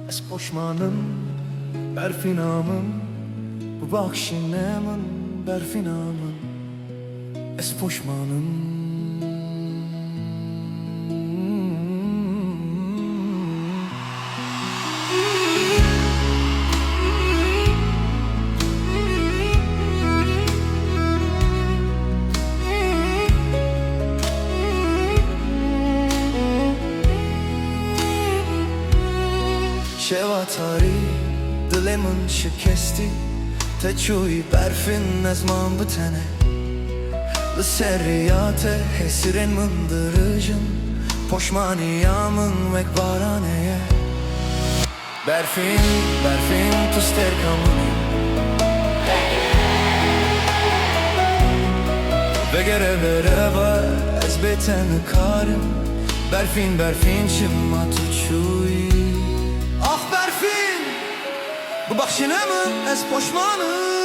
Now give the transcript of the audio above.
Ez poşmanım, berfinamım, bu bakşinemin berfinamın. Ez poşmanım. شواتاری دلمون شکستی تچوی برفin ne zaman bitene لسریات حسرین مندرجم پشمانیامın ve baraneye برفin تو sterkamuni ve gere beraber ez beten karım برفin şımma tuçuy. Ah berfin, bu bakşine mi ez poşmanım.